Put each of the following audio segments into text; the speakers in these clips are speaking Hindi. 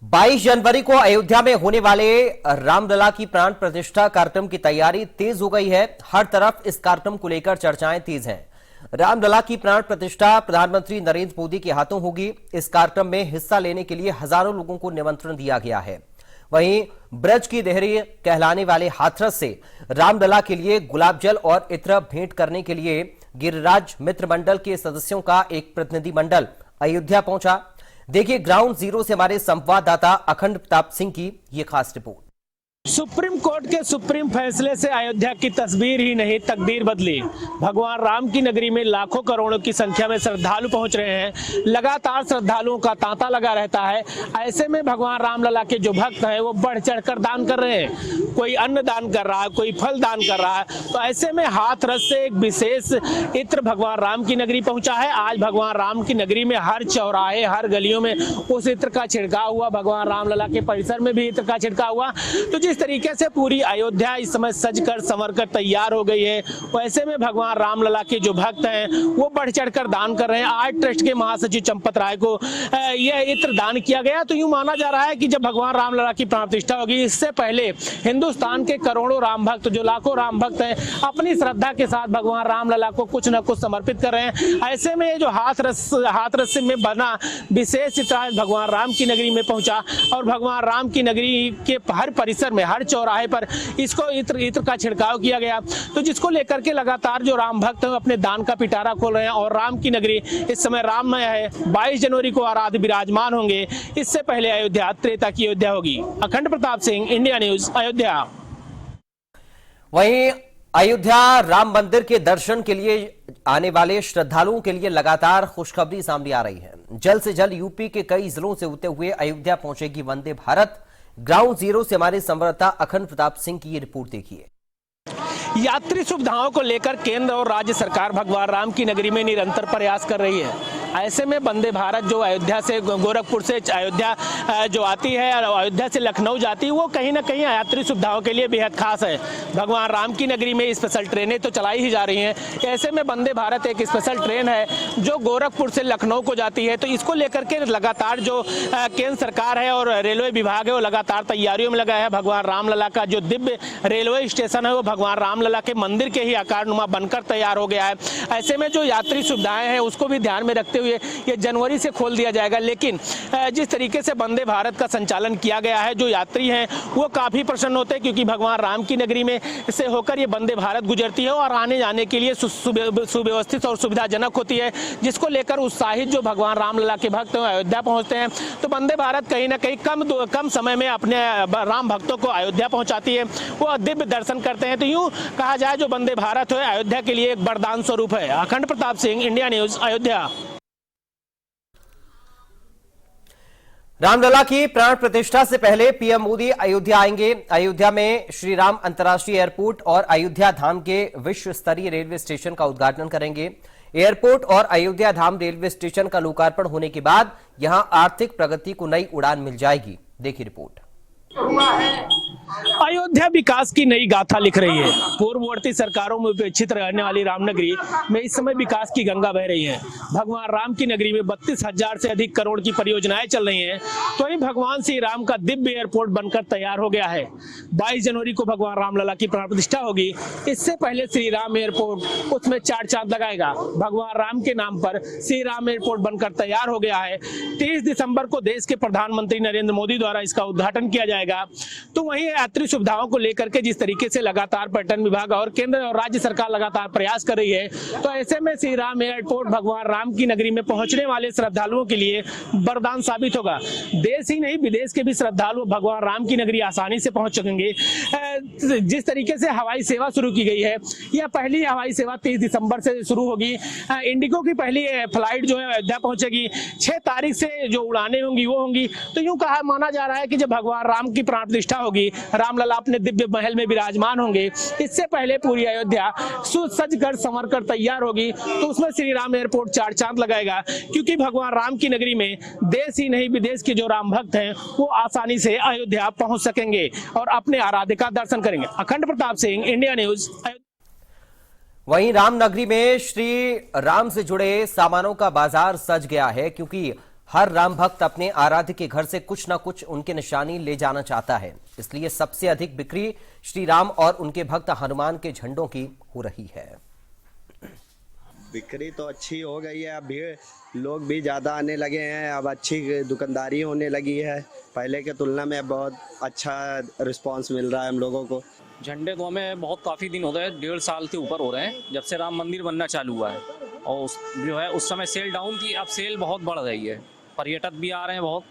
22 जनवरी को अयोध्या में होने वाले रामलला की प्राण प्रतिष्ठा कार्यक्रम की तैयारी तेज हो गई है। हर तरफ इस कार्यक्रम को लेकर चर्चाएं तेज हैं। रामलला की प्राण प्रतिष्ठा प्रधानमंत्री नरेंद्र मोदी के हाथों होगी। इस कार्यक्रम में हिस्सा लेने के लिए हजारों लोगों को निमंत्रण दिया गया है। वहीं ब्रज की देहरी कहलाने वाले हाथरस से रामलला के लिए गुलाब जल और इत्र भेंट करने के लिए गिरिराज मित्र मंडल के सदस्यों का एक प्रतिनिधि मंडल अयोध्या पहुंचा। देखिए ग्राउंड जीरो से हमारे संवाददाता अखंड प्रताप सिंह की ये खास रिपोर्ट। सुप्रीम कोर्ट के सुप्रीम फैसले से अयोध्या की तस्वीर ही नहीं तकदीर बदली। भगवान राम की नगरी में लाखों करोड़ों की संख्या में श्रद्धालु पहुंच रहे हैं। लगातार श्रद्धालुओं का तांता लगा रहता है। ऐसे में भगवान रामलला के जो भक्त हैं वो बढ़ चढ़कर दान कर रहे हैं। कोई अन्न दान कर रहा है, कोई फल दान कर रहा है। तो ऐसे में हाथरस से एक विशेष इत्र भगवान राम की नगरी पहुंचा है। आज भगवान राम की नगरी में हर चौराहे, हर गलियों में उस इत्र का छिड़काव हुआ। भगवान रामलला के परिसर में भी इत्र का छिड़काव हुआ। तो जिस तरीके से पूरी अयोध्या इस समय सजकर संवरकर तैयार हो गई है, वैसे में भगवान रामलला के जो भक्त हैं वो बढ़ चढ़कर दान कर रहे हैं। आर्ट ट्रस्ट के महासचिव चंपत राय को यह इत्र दान किया गया। तो यूं माना जा रहा है कि जब भगवान रामलला की प्राण प्रतिष्ठा होगी, इससे पहले हिंदुस्तान के करोड़ों राम भक्त, जो लाखों राम भक्त हैं, अपनी श्रद्धा के साथ भगवान रामलला को कुछ न कुछ समर्पित कर रहे हैं। ऐसे में जो हाथरस में बना विशेष इत्र भगवान राम की नगरी में पहुंचा और भगवान राम की नगरी के हर परिसर में, हर चौराहे पर इसको इत्र का छिड़काव किया गया। तो जिसको लेकर के लगातार जो राम भक्त हैं अपने दान का पिटारा खोल रहे हैं और राम की नगरी इस समय राममय है। 22 जनवरी को आराध्य विराजमान होंगे। इससे पहले अयोध्या त्रेता की अयोध्या होगी। अखंड प्रताप सिंह, इंडिया न्यूज, अयोध्या। वहीं अयोध्या राम मंदिर के दर्शन के लिए आने वाले श्रद्धालुओं के लिए लगातार खुशखबरी सामने आ रही है। जल्द से जल्द यूपी के कई जिलों से होते हुए अयोध्या पहुंचेगी वंदे भारत। ग्राउंड जीरो से हमारे संवाददाता अखंड प्रताप सिंह की ये रिपोर्ट देखिए। यात्री सुविधाओं को लेकर केंद्र और राज्य सरकार भगवान राम की नगरी में निरंतर प्रयास कर रही है। ऐसे में वंदे भारत जो अयोध्या से, गोरखपुर से अयोध्या जो आती है, अयोध्या से लखनऊ जाती है, वो कहीं ना कहीं यात्री सुविधाओं के लिए बेहद खास है। भगवान राम की नगरी में स्पेशल ट्रेनें तो चलाई ही जा रही हैं। ऐसे में वंदे भारत एक स्पेशल ट्रेन है जो गोरखपुर से लखनऊ को जाती है। तो इसको लेकर के लगातार जो केंद्र सरकार है और रेलवे विभाग है वो लगातार तैयारियों में लगा है। भगवान रामलला का जो दिव्य रेलवे स्टेशन है वो भगवान रामलला के मंदिर के ही आकारनुमा बनकर तैयार हो गया है। ऐसे में जो यात्री सुविधाएं हैं उसको भी ध्यान में रखते हुए ये जनवरी से खोल दिया जाएगा। लेकिन जिस तरीके से वंदे भारत का संचालन किया गया है, जो यात्री हैं वो काफी प्रसन्न होते हैं, क्योंकि भगवान राम की नगरी में से होकर ये वंदे भारत गुजरती है और आने जाने के लिए सुव्यवस्थित और सुविधाजनक होती है। जिसको लेकर उत्साहित जो भगवान रामलला के भक्त अयोध्या पहुंचते हैं। तो वंदे भारत कहीं ना कहीं कम समय में अपने राम भक्तों को अयोध्या पहुंचाती है, वो दिव्य दर्शन करते हैं। तो यूं कहा जाए जो वंदे भारत है अयोध्या के लिए एक वरदान स्वरूप है। अखंड प्रताप सिंह, इंडिया न्यूज, अयोध्या। रामलला की प्राण प्रतिष्ठा से पहले पीएम मोदी अयोध्या आएंगे। अयोध्या में श्री राम अंतर्राष्ट्रीय एयरपोर्ट और अयोध्या धाम के विश्व स्तरीय रेलवे स्टेशन का उद्घाटन करेंगे। एयरपोर्ट और अयोध्या धाम रेलवे स्टेशन का लोकार्पण होने के बाद यहां आर्थिक प्रगति को नई उड़ान मिल जाएगी। देखिए रिपोर्ट। अयोध्या विकास की नई गाथा लिख रही है। पूर्ववर्ती सरकारों में उपेक्षित रहने वाली रामनगरी में इस समय विकास की गंगा बह रही है। भगवान राम की नगरी में 32,000 से अधिक करोड़ की परियोजनाएं चल रही हैं। तो ही भगवान श्री राम का दिव्य एयरपोर्ट बनकर तैयार हो गया है। 22 जनवरी को भगवान रामलला की प्राण प्रतिष्ठा होगी। इससे पहले श्री राम एयरपोर्ट उसमें 4 चांद लगाएगा। भगवान राम के नाम पर श्री राम एयरपोर्ट बनकर तैयार हो गया है। 30 दिसंबर को देश के प्रधानमंत्री नरेंद्र मोदी द्वारा इसका उद्घाटन किया जाएगा। तो वहीं यात्री सुविधाओं को लेकर के जिस तरीके से लगातार पर्यटन विभाग और केंद्र और राज्य सरकार लगातार प्रयास कर रही है, तो ऐसे में श्री राम एयरपोर्ट भगवान राम की नगरी में पहुंचने वाले श्रद्धालुओं के लिए वरदान साबित होगा। देश ही नहीं विदेश के भी श्रद्धालु भगवान राम की नगरी आसानी से पहुंच सकेंगे। जिस तरीके से हवाई सेवा शुरू की गई है, यह पहली हवाई सेवा 30 दिसंबर से शुरू होगी। इंडिगो की पहली फ्लाइट जो है अयोध्या पहुंचेगी। 6 तारीख से जो उड़ानें होंगी वो होंगी। तो यूं कहा माना जा रहा है कि जब भगवान राम की प्राण प्रतिष्ठा होगी, रामलला अपने दिव्य महल में विराजमान होंगे। इससे पहले पूरी अयोध्या सज कर संवर कर तैयार होगी। तो उसमें श्री राम एयरपोर्ट 4 चांद लगाएगा, क्योंकि भगवान राम की नगरी में देश ही नहीं विदेश के जो राम भक्त हैं वो आसानी से अयोध्या पहुंच सकेंगे और अपने आराध्य का दर्शन करेंगे। अखंड प्रताप सिंह, इंडिया न्यूज। वहीं रामनगरी में श्री राम से जुड़े सामानों का बाजार सज गया है, क्योंकि हर राम भक्त अपने आराध्य के घर से कुछ न कुछ उनके निशानी ले जाना चाहता है, इसलिए सबसे अधिक बिक्री श्री राम और उनके भक्त हनुमान के झंडों की हो रही है। बिक्री तो अच्छी हो गई है, अब भीड़ लोग भी ज़्यादा आने लगे हैं, अब अच्छी दुकानदारी होने लगी है। पहले के तुलना में बहुत अच्छा रिस्पांस मिल रहा है हम लोगों को। झंडे तो हमें बहुत काफ़ी दिन हो गए, 1.5 साल के ऊपर हो रहे हैं जब से राम मंदिर बनना चालू हुआ है। और जो है उस समय सेल डाउन थी, अब सेल बहुत बढ़ रही है। पर्यटक भी आ रहे हैं, बहुत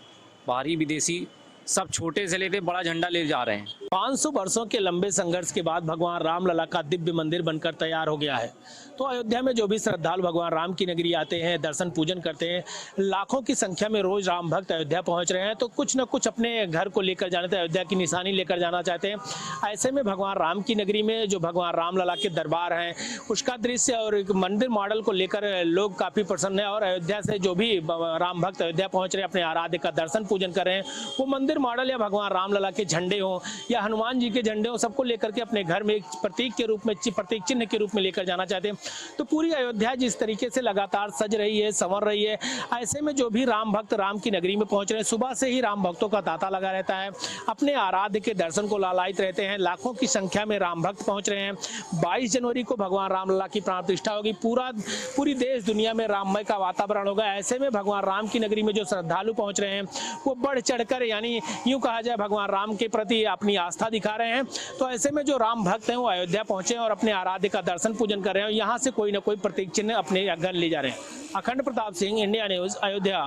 बाहरी विदेशी, सब छोटे से लेके बड़ा झंडा ले जा रहे हैं। 500 वर्षों के लंबे संघर्ष के बाद भगवान रामलला का दिव्य मंदिर बनकर तैयार हो गया है। तो अयोध्या में जो भी श्रद्धालु भगवान राम की नगरी आते हैं, दर्शन पूजन करते हैं, लाखों की संख्या में रोज राम भक्त अयोध्या पहुंच रहे हैं। तो कुछ न कुछ अपने घर को लेकर जाना चाहते हैं, अयोध्या की निशानी लेकर जाना चाहते हैं। ऐसे में भगवान राम की नगरी में जो भगवान रामलला के दरबार हैं, उसका दृश्य और एक मंदिर मॉडल को लेकर लोग काफी प्रसन्न है। और अयोध्या से जो भी राम भक्त अयोध्या पहुंच रहे हैं, अपने आराध्य का दर्शन पूजन कर रहे हैं, वो मंदिर मॉडल या भगवान रामलला के झंडे हों या हनुमान जी के झंडे हों, सबको लेकर के अपने घर में एक प्रतीक के रूप में, प्रतीक चिन्ह के रूप में लेकर जाना चाहते हैं। तो पूरी अयोध्या जिस तरीके से लगातार सज रही है, संवर रही है, ऐसे में जो भी राम भक्त राम की नगरी में पहुंच रहे हैं, सुबह से ही राम भक्तों का तांता लगा रहता है, अपने आराध्य के दर्शन को लालायित रहते हैं। लाखों की संख्या में राम भक्त पहुंच रहे हैं। 22 जनवरी को भगवान रामलला की प्राण प्रतिष्ठा होगी। पूरी देश दुनिया में राममय का वातावरण होगा। ऐसे में भगवान राम की नगरी में जो श्रद्धालु पहुंच रहे हैं, वो बढ़ चढ़कर, यानी यूं कहा जाए, भगवान राम के प्रति अपनी आस्था दिखा रहे हैं। तो ऐसे में जो राम भक्त हैं, वो अयोध्या पहुंचे और अपने आराध्य का दर्शन पूजन कर रहे हैं। यहाँ से कोई ना कोई प्रतीक चिन्ह अपने घर ले जा रहे हैं। अखंड प्रताप सिंह, इंडिया न्यूज, अयोध्या।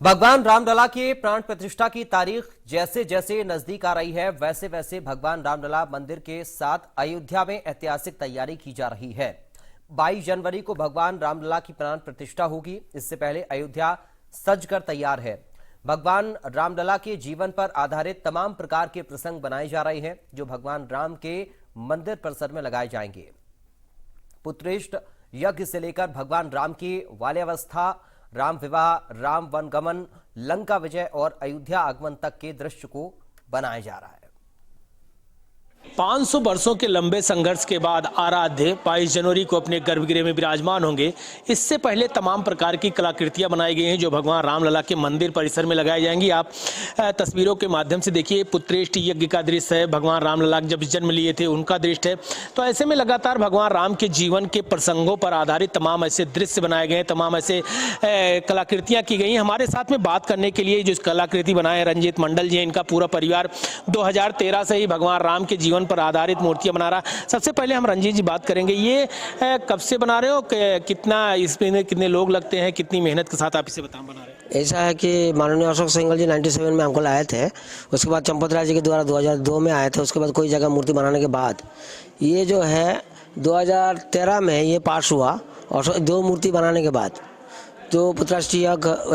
भगवान रामलला के प्राण प्रतिष्ठा की तारीख जैसे जैसे नजदीक आ रही है, वैसे वैसे भगवान रामलला मंदिर के साथ अयोध्या में ऐतिहासिक तैयारी की जा रही है। 22 जनवरी को भगवान रामलला की प्राण प्रतिष्ठा होगी। इससे पहले अयोध्या सजकर तैयार है। भगवान रामलला के जीवन पर आधारित तमाम प्रकार के प्रसंग बनाए जा रहे हैं, जो भगवान राम के मंदिर परिसर में लगाए जाएंगे। पुत्रेष्ट यज्ञ से लेकर भगवान राम की बाल्यावस्था, राम विवाह, राम वनगमन, लंका विजय और अयोध्या आगमन तक के दृश्य को बनाया जा रहा है। 500 वर्षों के लंबे संघर्ष के बाद आराध्य 22 जनवरी को अपने गर्भगृह में विराजमान होंगे। इससे पहले तमाम प्रकार की कलाकृतियां बनाई गई हैं, जो भगवान रामलला के मंदिर परिसर में लगाई जाएंगी। आप तस्वीरों के माध्यम से देखिए, पुत्रेष्ट यज्ञ का दृश्य है, भगवान रामलला जब जन्म लिए थे उनका दृश्य है। तो ऐसे में लगातार भगवान राम के जीवन के प्रसंगों पर आधारित तमाम ऐसे दृश्य बनाए गए हैं, तमाम ऐसे कलाकृतियां की गई हैं। हमारे साथ में बात करने के लिए जो कलाकृति बनाए रंजीत मंडल जी, इनका पूरा परिवार 2013 से ही भगवान राम के जीवन पर आधारित मूर्तियां बना रहा। सबसे पहले हम रंजीत जी बात करेंगे, ये कब से बना रहे हो, कितना इसमें कितने लोग लगते हैं, कितनी मेहनत के साथ आप इसे बना रहे हैं? ऐसा है कि माननीय अशोक सिंघल जी 97 में हमको लाए थे। उसके बाद चंपत राय जी के द्वारा 2002 में आए थे। उसके बाद कोई जगह मूर्ति बनाने के बाद ये जो है 2013 में ये पास हुआ। और 2 मूर्ति बनाने के बाद तो पुत्राष्टमी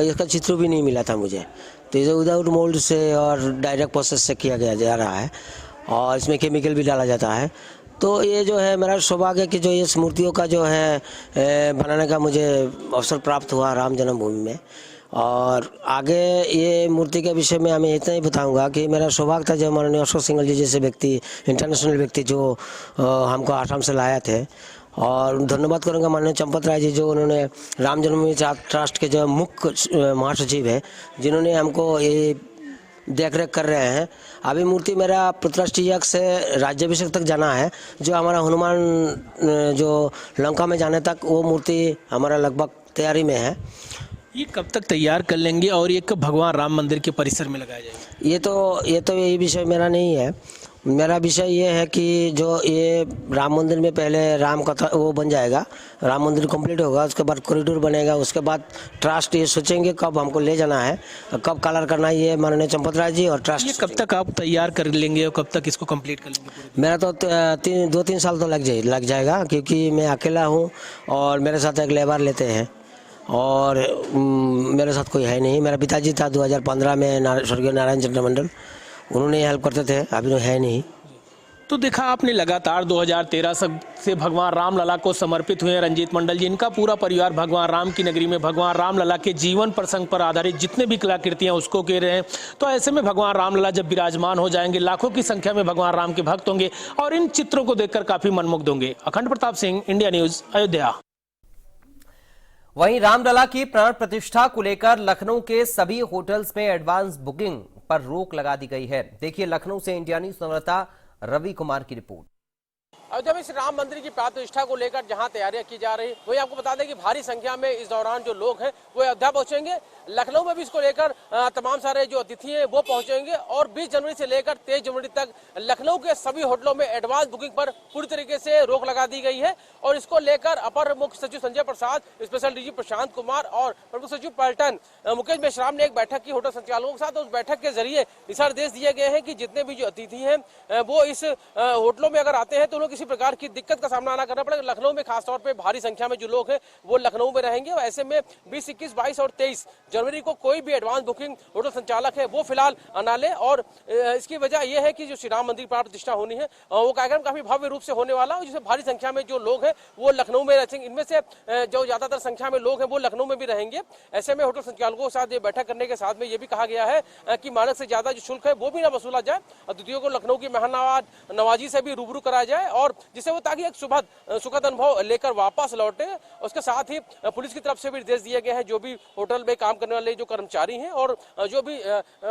इसका चित्र भी नहीं मिला था मुझे। तो इसे विदाउट मोल्ड से और डायरेक्ट प्रोसेस से किया गया जा रहा है और इसमें केमिकल भी डाला जाता है। तो ये जो है मेरा सौभाग्य कि जो इस मूर्तियों का जो है बनाने का मुझे अवसर प्राप्त हुआ राम जन्मभूमि में। और आगे ये मूर्ति के विषय में मैं इतना ही बताऊंगा कि मेरा सौभाग्य था जब माननीय अशोक सिंघल जी जैसे व्यक्ति, इंटरनेशनल व्यक्ति जो हमको आसाम से लाया थे। और धन्यवाद करूंगा माननीय चंपत राय जी, जो उन्होंने राम जन्मभूमि ट्रस्ट के जो मुख्य महासचिव है, जिन्होंने हमको ये देख रेख कर रहे हैं। अभी मूर्ति मेरा पुत्राष्टमी यज्ञ से राज्याभिषेक तक जाना है, जो हमारा हनुमान जो लंका में जाने तक वो मूर्ति हमारा लगभग तैयारी में है। ये कब तक तैयार कर लेंगे और ये कब भगवान राम मंदिर के परिसर में लगाया जाएगा? ये तो यही विषय मेरा नहीं है। मेरा विषय ये है कि जो ये राम मंदिर में पहले राम कथा वो बन जाएगा, राम मंदिर कंप्लीट होगा, उसके बाद कॉरिडोर बनेगा, उसके बाद ट्रस्ट ये सोचेंगे कब हमको ले जाना है, कब कलर करना है, ये माननीय चंपत राय जी और ट्रस्ट। ये कब तक आप तैयार कर लेंगे और कब तक इसको कंप्लीट कर लेंगे? मेरा तो 2-3 साल तो लग जाएगा, क्योंकि मैं अकेला हूँ और मेरे साथ एक लेबर लेते हैं और मेरे साथ कोई है नहीं। मेरा पिताजी था 2015 में स्वर्गीय नारायण चंद्र मंडल, उन्होंने हेल्प करते थे, अभी तो है नहीं। तो देखा आपने लगातार 2013 से भगवान रामलला को समर्पित हुए रंजीत मंडल जी। इनका पूरा परिवार भगवान राम की नगरी में भगवान रामलला के जीवन प्रसंग पर आधारित जितने भी कलाकृतियां उसको कह रहे हैं। तो ऐसे में भगवान रामलला जब विराजमान हो जाएंगे, लाखों की संख्या में भगवान राम के भक्त होंगे और इन चित्रों को देखकर काफी मनमुग्ध होंगे। अखंड प्रताप सिंह, इंडिया न्यूज, अयोध्या। वहीं रामलला की प्राण प्रतिष्ठा को लेकर लखनऊ के सभी होटल्स में एडवांस बुकिंग पर रोक लगा दी गई है। देखिए लखनऊ से इंडिया न्यूज संवाददाता रवि कुमार की रिपोर्ट। अयोध्या में श्री राम मंदिर की प्राण प्रतिष्ठा को लेकर जहां तैयारियां की जा रही, वही आपको बता दें कि भारी संख्या में इस दौरान जो लोग हैं वो अयोध्या पहुंचेंगे। लखनऊ में भी इसको लेकर तमाम सारे जो अतिथि हैं वो पहुंचेंगे और 20 जनवरी से लेकर 23 जनवरी तक लखनऊ के सभी होटलों में एडवांस बुकिंग पर पूरी तरीके से रोक लगा दी गई है। और इसको लेकर अपर मुख्य सचिव संजय प्रसाद, स्पेशल डीजी प्रशांत कुमार और प्रमुख सचिव पर्यटन मुकेश मेश्राम ने एक बैठक की होटल संचालकों के साथ। उस बैठक के जरिए दिशा निर्देश दिए गए हैं कि जितने भी जो अतिथि हैं वो इस होटलों में अगर आते हैं तो उन्हें किसी प्रकार की दिक्कत का सामना ना करना पड़े। लखनऊ में खासतौर पर भारी संख्या में जो लोग हैं वो लखनऊ में रहेंगे और ऐसे में 20, 21, 22 और 23 जनवरी को कोई भी एडवांस बुकिंग होटल संचालक है वो फिलहाल ना ले। और इसकी वजह यह है कि जो श्री राम मंदिर प्राण प्रतिष्ठा होनी है वो कार्यक्रम काफी भव्य रूप से होने वाला है, जिसमें भारी संख्या में जो लोग हैं वो लखनऊ में रहेंगे। इनमें से जो ज्यादातर संख्या में लोग हैं वो लखनऊ में भी रहेंगे। ऐसे में होटल संचालकों के साथ ये बैठक करने के साथ में ये भी कहा गया है कि मानक से ज्यादा जो शुल्क है वो भी ना वसूला जाए। अतिथियों को लखनऊ की मेहमान नवाजी से भी रूबरू कराया जाए और जिससे वो ताकि एक सुखद अनुभव लेकर वापस लौटे। उसके साथ ही पुलिस की तरफ से भी निर्देश दिए गए हैं जो भी होटल में काम करने वाले जो कर्मचारी हैं और जो भी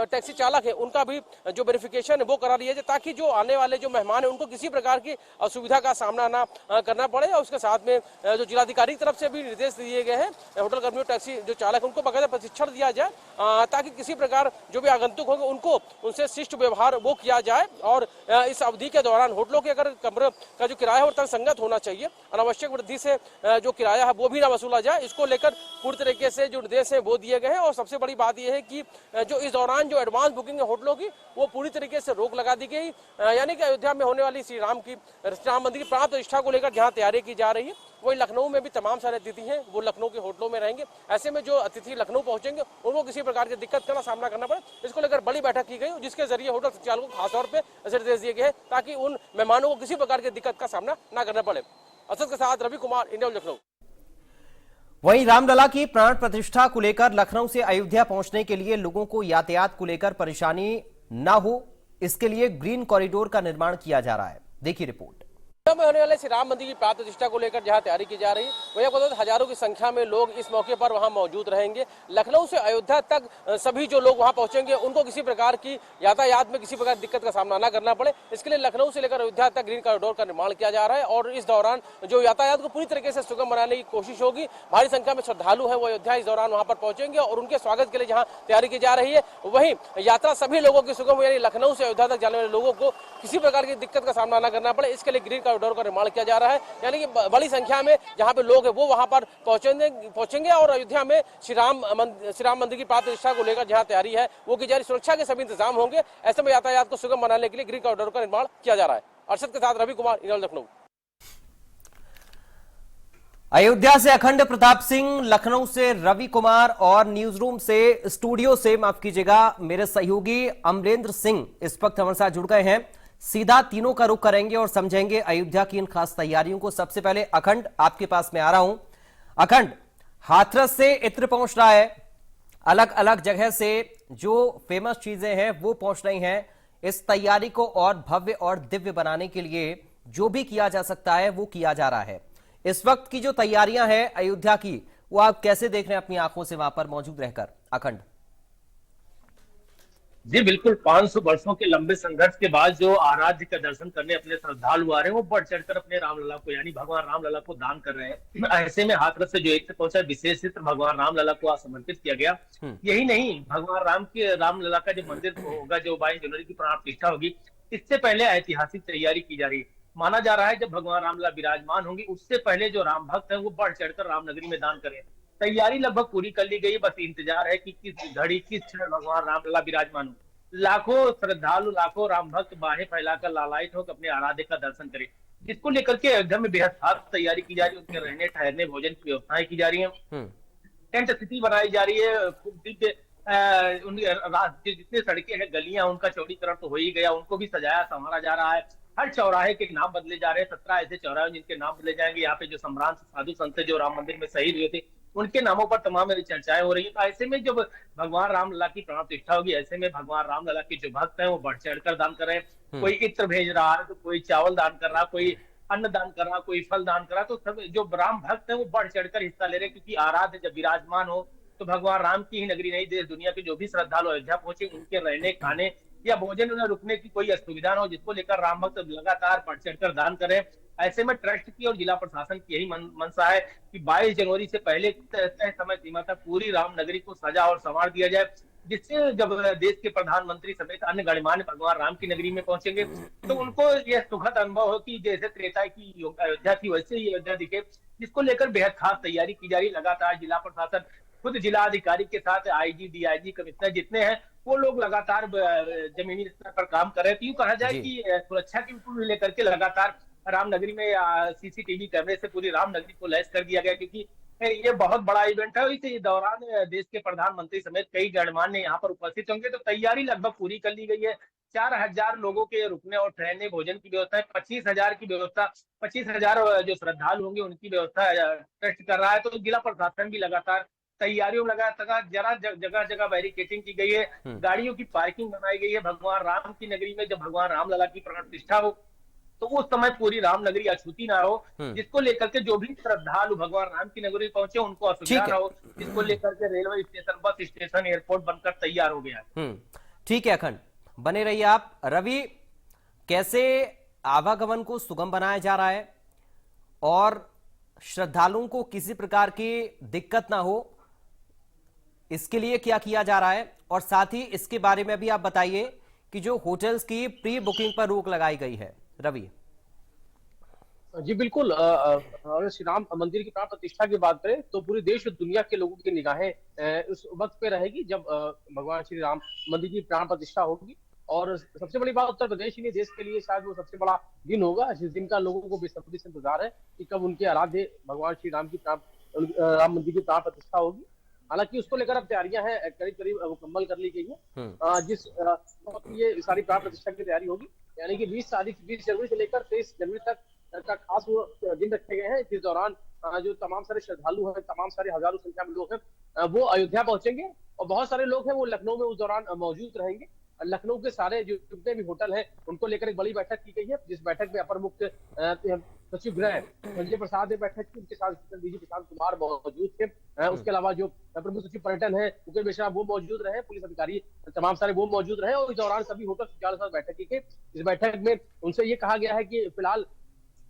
टैक्सी चालक है उनका भी जो वेरिफिकेशन है वो करा लिया जाए ताकि जो आने वाले जो मेहमान है उनको किसी प्रकार की असुविधा का सामना ना करना पड़े। और उसके साथ में जो जिलाधिकारी की तरफ से भी निर्देश दिए गए हैं होटल कर्मियों टैक्सी जो चालक है उनको बकायदा प्रशिक्षण दिया जाए ताकि किसी प्रकार जो भी आगंतुक होंगे उनको उनसे शिष्ट व्यवहार वो किया जाए। और इस अवधि के दौरान होटलों के अगर कमरे का जो किराया है वो संगत होना चाहिए, अनावश्यक वृद्धि से जो किराया है वो भी ना वसूला जाए। इसको लेकर पूरी तरीके से जो निर्देश है वो दिए गए हैं। और सबसे बड़ी बात यह है कि जो इस दौरान जो एडवांस बुकिंग है होटलों की वो पूरी तरीके से रोक लगा दी गई। यानी कि अयोध्या में होने वाली श्री राम मंदिर की प्राण प्रतिष्ठा को लेकर जहां तैयारी की जा रही है वही लखनऊ में भी तमाम सारे अतिथि हैं वो लखनऊ के होटलों में रहेंगे। ऐसे में जो अतिथि लखनऊ पहुंचेंगे उनको किसी प्रकार की दिक्कत का सामना करना पड़े, इसको लेकर बड़ी बैठक की गई जिसके जरिए होटल संचालकों को खासतौर पर ऐसे निर्देश दिए गए हैं ताकि उन मेहमानों को किसी प्रकार की दिक्कत का सामना न करना पड़े। असद के साथ रवि कुमार, इंडिया लखनऊ। वहीं रामलला की प्राण प्रतिष्ठा को लेकर लखनऊ से अयोध्या पहुंचने के लिए लोगों को यातायात को लेकर परेशानी न हो इसके लिए ग्रीन कॉरिडोर का निर्माण किया जा रहा है। देखिए रिपोर्ट। में होने वाले श्री राम मंदिर की प्राण प्रतिष्ठा को लेकर जहां तैयारी की जा रही है वही आपको बता दें हजारों की संख्या में लोग इस मौके पर वहां मौजूद रहेंगे। लखनऊ से अयोध्या तक सभी जो लोग वहां पहुंचेंगे उनको किसी प्रकार की यातायात में किसी प्रकार की दिक्कत का सामना न करना पड़े, इसके लिए लखनऊ से लेकर अयोध्या तक ग्रीन कॉरिडोर का निर्माण किया जा रहा है। और इस दौरान जो यातायात को पूरी तरीके से सुगम बनाने की कोशिश होगी। भारी संख्या में श्रद्धालु है वो अयोध्या इस दौरान वहां पर पहुंचेंगे और उनके स्वागत के लिए जहां तैयारी की जा रही है वहीं यात्रा सभी लोगों की सुगम, यानी लखनऊ से अयोध्या तक जाने वाले लोगों को किसी प्रकार की दिक्कत का सामना न करना पड़े, इसके लिए ग्रीन कॉरिडोर का निर्माण किया जा रहा है। यानी कि बड़ी संख्या में जहां पे लोग हैं वो वहां पर पहुंचेंगे और अयोध्या में श्री राम मंदिर की प्राण प्रतिष्ठा को लेकर जहां तैयारी है वो की जा रही, सुरक्षा के सभी इंतजाम होंगे। ऐसे में यातायात को सुगम बनाने के लिए ग्रीन कॉरिडोर का निर्माण किया जा रहा है। अर्शद के साथ रवि कुमार, इंडिया लखनऊ। अयोध्या से अखंड प्रताप सिंह, लखनऊ से रवि कुमार और न्यूज रूम से स्टूडियो से माफ कीजिएगा मेरे सहयोगी अमरेंद्र सिंह इस वक्त हमारे साथ जुड़ गए हैं। सीधा तीनों का रुख करेंगे और समझेंगे अयोध्या की इन खास तैयारियों को। सबसे पहले अखंड आपके पास में आ रहा हूं। अखंड, हाथरस से इत्र पहुंच रहा है, अलग अलग जगह से जो फेमस चीजें हैं वो पहुंच रही हैं। इस तैयारी को और भव्य और दिव्य बनाने के लिए जो भी किया जा सकता है वो किया जा रहा है। इस वक्त की जो तैयारियां हैं अयोध्या की वो आप कैसे देख रहे हैं अपनी आंखों से वहां पर मौजूद रहकर? अखंड जी बिल्कुल, 500 वर्षों के लंबे संघर्ष के बाद जो आराध्य का दर्शन करने अपने श्रद्धालु आ रहे हैं वो बढ़ चढ़कर अपने रामलला को यानी भगवान रामलला को दान कर रहे हैं। ऐसे में हाथरस से जो एक से पहुंचा विशेष चित्र भगवान रामलला को आज समर्पित किया गया। यही नहीं, भगवान रामलला का जो मंदिर होगा जो 22 जनवरी की प्राण प्रतिष्ठा होगी, इससे पहले ऐतिहासिक तैयारी की जा रही है। माना जा रहा है जब भगवान रामलला विराजमान होंगे उससे पहले जो राम भक्त है वो बढ़ चढ़कर रामनगरी में दान करें। तैयारी लगभग पूरी कर ली गई, बस इंतजार है कि किस घड़ी किस क्षण भगवान रामलला विराजमान हो। लाखों श्रद्धालु, लाखों राम भक्त बाहें फैलाकर लालायित होकर अपने आराध्य का दर्शन करें, जिसको लेकर के अयोध्या में बेहद खास तैयारी की जा रही है। उनके रहने ठहरने भोजन की व्यवस्थाएं की जा रही है, टेंट स्थिति बनाई जा रही है। खूब दिव्य जितने सड़कें हैं गलियां उनका चौड़ीकरण तो हो ही गया, उनको भी सजाया संवारा जा रहा है। हर चौराहे के नाम बदले जा रहे हैं, 17 ऐसे चौराहे जिनके नाम बदले जाएंगे। यहाँ पे जो सम्रांत साधु संत जो राम मंदिर में शहीद हुए थे उनके नामों पर तमाम चर्चाएं हो रही है। तो ऐसे में जब भगवान रामलला की प्राण प्रतिष्ठा होगी, ऐसे में भगवान रामलला के जो भक्त हैं वो बढ़ चढ़कर दान कर रहे हैं। कोई इत्र भेज रहा है, तो कोई चावल दान कर रहा है, कोई अन्नदान करा, कोई फल दान करा, तो सब जो राम भक्त है वो बढ़ चढ़कर हिस्सा ले रहे हैं, क्योंकि आराध्य जब विराजमान हो तो भगवान राम की ही नगरी नहीं, देश दुनिया के जो भी श्रद्धालु अयोध्या पहुंचे उनके रहने खाने या भोजन में रुकने की कोई असुविधा न हो, जिसको लेकर राम भक्त लगातार बढ़ चढ़कर दान करें। ऐसे में ट्रस्ट की और जिला प्रशासन की यही मनसा है कि 22 जनवरी से पहले तय समय सीमा तक पूरी राम नगरी को सजा और संवार दिया जाए, जिससे जब देश के प्रधानमंत्री समेत अन्य गणमान्य भगवान राम की नगरी में पहुंचेंगे तो उनको यह सुखद अनुभव हो कि जैसे त्रेता की अयोध्या थी वैसे ही अयोध्या दिखे, जिसको लेकर बेहद खास तैयारी की जा रही। लगातार जिला प्रशासन खुद जिला अधिकारी के साथ आईजी, डीआईजी, कमिश्नर जितने हैं वो लोग लगातार जमीनी स्तर पर काम कर रहे हैं। तो यूं कहा जाए कि सुरक्षा की पूरी लेकर के लगातार रामनगरी में सीसीटीवी कैमरे से पूरी रामनगरी को लैस कर दिया गया, क्योंकि ये बहुत बड़ा इवेंट है। इस दौरान देश के प्रधानमंत्री समेत कई गणमान्य यहाँ पर उपस्थित होंगे, तो तैयारी लगभग पूरी कर ली गई है। 4000 लोगों के रुकने और ठहरने भोजन की व्यवस्था है, 25,000 की व्यवस्था, 25,000 जो श्रद्धालु होंगे उनकी व्यवस्था ट्रस्ट कर रहा है। तो जिला प्रशासन भी लगातार तैयारियों में लगा, जगह जगह बैरिकेटिंग की गई है, गाड़ियों की पार्किंग बनाई गई है। भगवान राम की नगरी में जब भगवान रामलला की प्राण प्रतिष्ठा हो तो उस समय पूरी रामनगरी अछूती ना हो, जिसको लेकर के जो भी श्रद्धालु भगवान राम की नगरी पहुंचे उनको असुविधा ना हो, जिसको लेकर के railway station, bus station, airport बनकर तैयार हो गया है। ठीक है अखंड, बने रहिए आप। रवि, कैसे आवागमन को सुगम बनाया जा रहा है और श्रद्धालुओं को किसी प्रकार की दिक्कत ना हो, इसके लिए क्या किया जा रहा है? और साथ ही इसके बारे में भी आप बताइए कि जो होटल्स की प्री बुकिंग पर रोक लगाई गई है। रवि जी बिल्कुल, अगर श्री राम मंदिर की प्राण प्रतिष्ठा की बात करें तो पूरे देश और दुनिया के लोगों की निगाहें उस वक्त पे रहेगी जब भगवान श्री राम मंदिर की प्राण प्रतिष्ठा होगी। और सबसे बड़ी बात उत्तर प्रदेश ही नहीं, देश के लिए शायद वो सबसे बड़ा दिन होगा, जिस दिन का लोगों को बेसब्री से इंतजार है कि कब उनके आराध्य भगवान श्री राम की राम मंदिर की प्राण प्रतिष्ठा होगी। हालांकि उसको लेकर अब तैयारियां हैं करीब करीब मुकम्मल कर ली गई है। जिस ये सारी प्राण प्रतिष्ठा की तैयारी होगी, यानी कि 20 जनवरी से लेकर 23 जनवरी तक का खास वो दिन रखे गए हैं, जिस दौरान जो तमाम सारे श्रद्धालु हैं, तमाम सारे हजारों संख्या में लोग हैं, वो अयोध्या पहुंचेंगे और बहुत सारे लोग हैं वो लखनऊ में उस दौरान मौजूद रहेंगे। लखनऊ के सारे जो जितने भी होटल हैं उनको लेकर एक बड़ी बैठक की गई है, जिस बैठक में अपर मुख्य सचिव गृह संजय प्रसाद ने बैठक की, उनके साथ डीजी प्रशांत कुमार मौजूद थे। उसके अलावा जो प्रमुख सचिव पर्यटन है मुकेश मिश्रा वो मौजूद रहे, पुलिस अधिकारी तमाम सारे वो मौजूद रहे और इस दौरान सभी होटल संचालक साथ बैठक की गई। इस बैठक में उनसे ये कहा गया है कि फिलहाल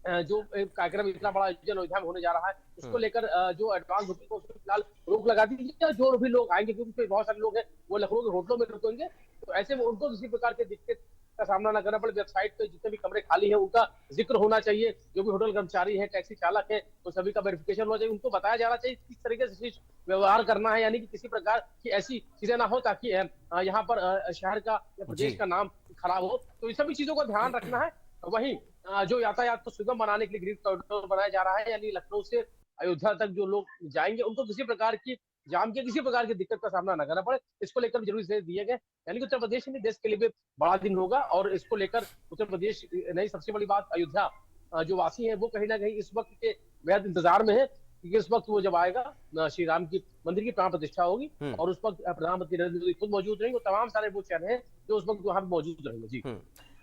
जो कार्यक्रम इतना बड़ा आयोजन अयोध्या में होने जा रहा है उसको लेकर जो एडवांस बुकिंग को फिलहाल रोक लगा दी है। जो भी लोग आएंगे, क्योंकि बहुत सारे लोग हैं वो लखनऊ के होटलों में रुकेंगे, तो ऐसे में उनको किसी प्रकार के दिक्कत का सामना न करना पड़े। वेबसाइट पे जितने भी कमरे खाली हैं उनका जिक्र होना चाहिए, जो भी होटल कर्मचारी है, टैक्सी चालक है, तो सभी का वेरिफिकेशन होना चाहिए, उनको बताया जाना चाहिए किस तरीके से व्यवहार करना है, यानी कि किसी प्रकार की ऐसी चीजें ना हो ताकि यहाँ पर शहर का या प्रदेश का नाम खराब हो। तो इन सभी चीजों का ध्यान रखना है। वहीं जो यातायात को सुगम बनाने के लिए ग्रीन कॉरिडोर बनाया जा रहा है, यानी लखनऊ से अयोध्या तक जो लोग जाएंगे उनको किसी प्रकार की जाम के किसी प्रकार की दिक्कत का सामना न करना पड़े, इसको लेकर भी जरूरी निर्देश दिए गए। यानी कि उत्तर प्रदेश में देश के लिए भी बड़ा दिन होगा और इसको लेकर उत्तर प्रदेश नहीं, सबसे बड़ी बात अयोध्या जो वासी है वो कहीं ना कहीं इस वक्त के बेहद इंतजार में है, क्योंकि इस वक्त वो जब आएगा श्री राम की मंदिर की प्राण प्रतिष्ठा होगी और उस वक्त प्रधानमंत्री नरेंद्र मोदी खुद मौजूद रहेंगे और तमाम सारे वो चेहरे हैं जो उस वक्त वहां मौजूद रहेंगे। जी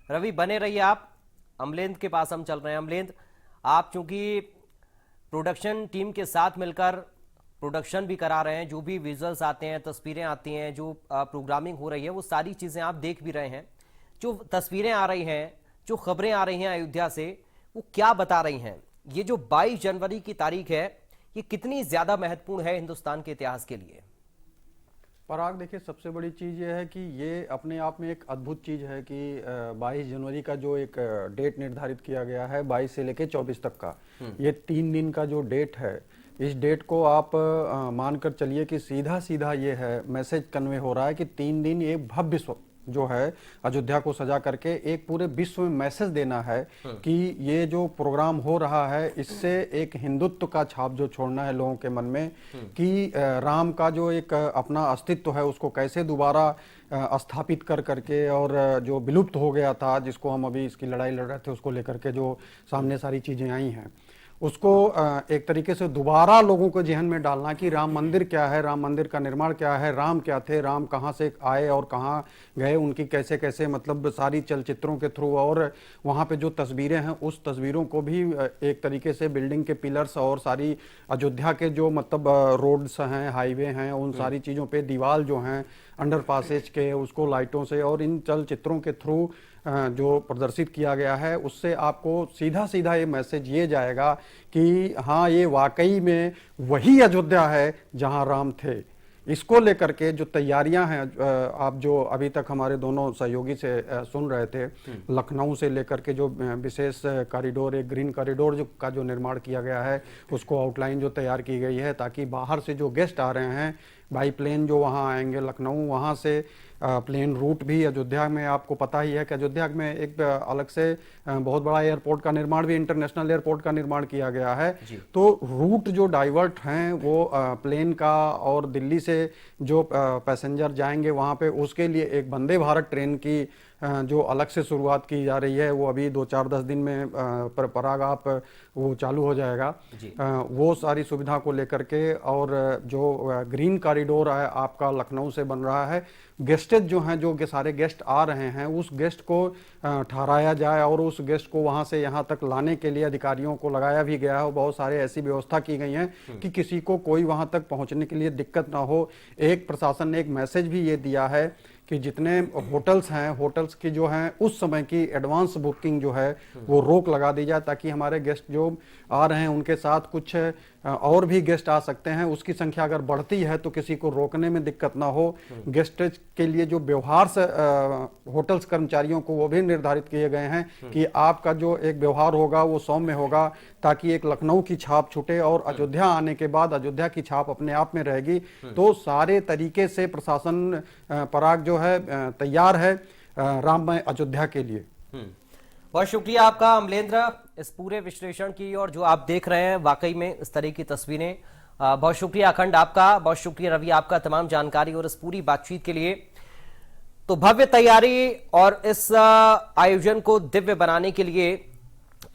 रवि, बने रहिए आप। अमलेंद्र के पास हम चल रहे हैं। अमलेंद्र, आप चूंकि प्रोडक्शन टीम के साथ मिलकर प्रोडक्शन भी करा रहे हैं, जो भी विजुअल्स आते हैं, तस्वीरें आती हैं, जो प्रोग्रामिंग हो रही है, वो सारी चीज़ें आप देख भी रहे हैं। जो तस्वीरें आ रही हैं, जो खबरें आ रही हैं अयोध्या से, वो क्या बता रही हैं? ये जो 22 जनवरी की तारीख है, ये कितनी ज़्यादा महत्वपूर्ण है हिंदुस्तान के इतिहास के लिए? पराग, देखिए सबसे बड़ी चीज़ ये है कि ये अपने आप में एक अद्भुत चीज़ है कि 22 जनवरी का जो एक डेट निर्धारित किया गया है 22 से लेकर 24 तक का, ये 3 दिन का जो डेट है, इस डेट को आप मानकर चलिए कि सीधा सीधा ये है मैसेज कन्वे हो रहा है कि 3 दिन एक भव्य जो है अयोध्या को सजा करके एक पूरे विश्व में मैसेज देना है कि ये जो प्रोग्राम हो रहा है इससे एक हिंदुत्व का छाप जो छोड़ना है लोगों के मन में कि राम का जो एक अपना अस्तित्व है उसको कैसे दोबारा स्थापित कर करके और जो विलुप्त हो गया था, जिसको हम अभी इसकी लड़ाई लड़ रहे थे, उसको लेकर के जो सामने सारी चीज़ें आई हैं उसको एक तरीके से दोबारा लोगों को जहन में डालना कि राम मंदिर क्या है, राम मंदिर का निर्माण क्या है, राम क्या थे, राम कहाँ से आए और कहाँ गए, उनकी कैसे कैसे मतलब सारी चलचित्रों के थ्रू, और वहाँ पे जो तस्वीरें हैं उस तस्वीरों को भी एक तरीके से बिल्डिंग के पिलर्स और सारी अयोध्या के जो मतलब रोड्स हैं, हाईवे हैं, उन सारी चीज़ों पे दीवार जो हैं अंडर पासेज के, उसको लाइटों से और इन चलचित्रों के थ्रू जो प्रदर्शित किया गया है, उससे आपको सीधा सीधा ये मैसेज ये जाएगा कि हाँ, ये वाकई में वही अयोध्या है जहाँ राम थे। इसको लेकर के जो तैयारियां हैं, आप जो अभी तक हमारे दोनों सहयोगी से सुन रहे थे, लखनऊ से लेकर के जो विशेष कॉरिडोर, एक ग्रीन कॉरिडोर जो का जो निर्माण किया गया है, उसको आउटलाइन जो तैयार की गई है ताकि बाहर से जो गेस्ट आ रहे हैं बाई प्लेन जो वहाँ आएंगे लखनऊ, वहाँ से प्लेन रूट भी अयोध्या में, आपको पता ही है कि अयोध्या में एक अलग से बहुत बड़ा एयरपोर्ट का निर्माण भी, इंटरनेशनल एयरपोर्ट का निर्माण किया गया है। तो रूट जो डाइवर्ट हैं वो प्लेन का और दिल्ली से जो पैसेंजर जाएंगे वहाँ पे, उसके लिए एक वंदे भारत ट्रेन की जो अलग से शुरुआत की जा रही है, वो अभी 2-4-10 दिन में पराग आप वो चालू हो जाएगा। वो सारी सुविधा को लेकर के, और जो ग्रीन कॉरिडोर है आपका लखनऊ से बन रहा है, गेस्टेज जो हैं, जो सारे गेस्ट आ रहे हैं, उस गेस्ट को ठहराया जाए और उस गेस्ट को वहाँ से यहाँ तक लाने के लिए अधिकारियों को लगाया भी गया है। बहुत सारे ऐसी व्यवस्था की गई हैं कि किसी को कोई वहाँ तक पहुँचने के लिए दिक्कत ना हो। एक प्रशासन ने एक मैसेज भी ये दिया है कि जितने होटल्स हैं, होटल्स की जो हैं उस समय की एडवांस बुकिंग जो है वो रोक लगा दी जाए, ताकि हमारे गेस्ट जो आ रहे हैं उनके साथ कुछ और भी गेस्ट आ सकते हैं, उसकी संख्या अगर बढ़ती है तो किसी को रोकने में दिक्कत ना हो। गेस्ट के लिए जो व्यवहार से होटल्स कर्मचारियों को वो भी निर्धारित किए गए हैं कि आपका जो एक व्यवहार होगा वो सौम्य होगा, ताकि एक लखनऊ की छाप छूटे और अयोध्या आने के बाद अयोध्या की छाप अपने आप में रहेगी। तो सारे तरीके से प्रशासन पराग जो है तैयार है राममय अयोध्या के लिए। बहुत शुक्रिया आपका अमलेंद्र इस पूरे विश्लेषण की, और जो आप देख रहे हैं वाकई में इस तरह की तस्वीरें। बहुत शुक्रिया अखंड आपका, बहुत शुक्रिया रवि आपका तमाम जानकारी और इस पूरी बातचीत के लिए। तो भव्य तैयारी और इस आयोजन को दिव्य बनाने के लिए,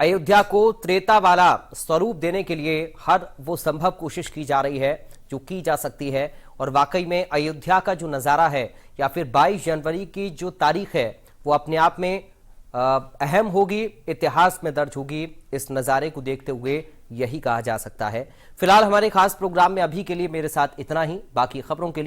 अयोध्या को त्रेता वाला स्वरूप देने के लिए हर वो संभव कोशिश की जा रही है जो की जा सकती है। और वाकई में अयोध्या का जो नजारा है, या फिर 22 जनवरी की जो तारीख है, वो अपने आप में अहम होगी, इतिहास में दर्ज होगी। इस नजारे को देखते हुए यही कहा जा सकता है। फिलहाल हमारे खास प्रोग्राम में अभी के लिए मेरे साथ इतना ही। बाकी खबरों के लिए